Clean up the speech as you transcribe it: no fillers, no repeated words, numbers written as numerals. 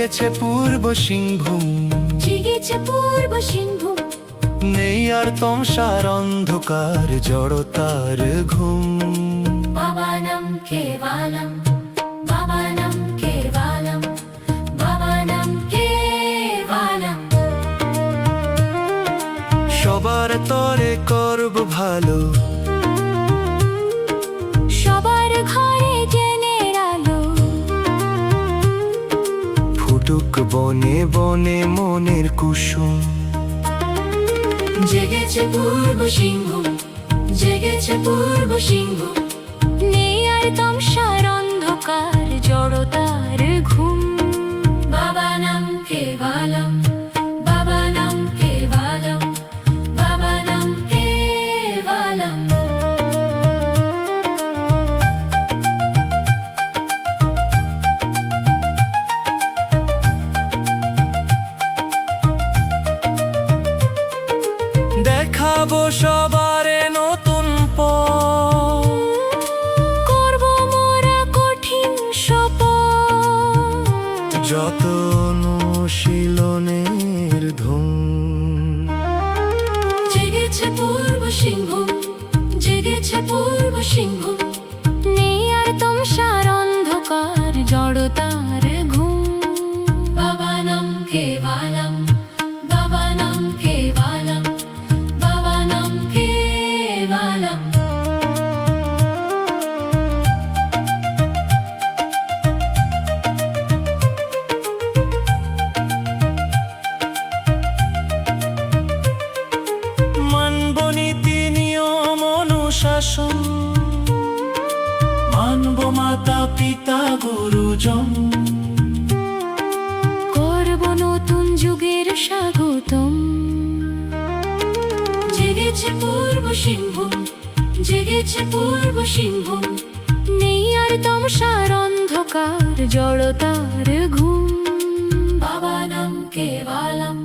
জেগেছে পূর্ব সিংভূম, জেগেছে পূর্ব সিংভূম। নেই আর তমসার অন্ধকার জড়তার ঘুম। বাবানম কেবালম, বাবানম কেবালম, বাবানম কেবালম। সবার তরে করব ভালো, সবার ঘরে জ্ঞানের আলো। ফুটুক বনে বনে মনের কুসুম। জেগেছে পূর্ব সিংভূম, জেগেছে পূর্ব সিংভূম। নেই আর তমসার অন্ধকার জড়তার ঘুম। বাবানম কেবালম, বাবানম কেবালম, বাবানম কেবালম। দেখাবো সবারে নতুন পথ, করব মোরা কঠিন শপথ। যত অনুশীলনের ধুম। জেগেছে পূর্ব সিংভূম, জেগেছে পূর্ব সিংভূম। নেই আর তমসার অন্ধকার জড়তার ঘুম। বাবানম কেবালম, বাবানম কেবালম, বাবানম কেবালম। মানব নীতি নিয়ম অনুশাসন, মানব মাতা পিতা গুরুজন। করব নতুন যুগের স্বাগতম। জেগেছে পূর্ব সিংভূম, জেগেছে পূর্ব সিংভূম। নেই আর তমসার অন্ধকার জড়তার ঘুম। বাবানম কেবালম,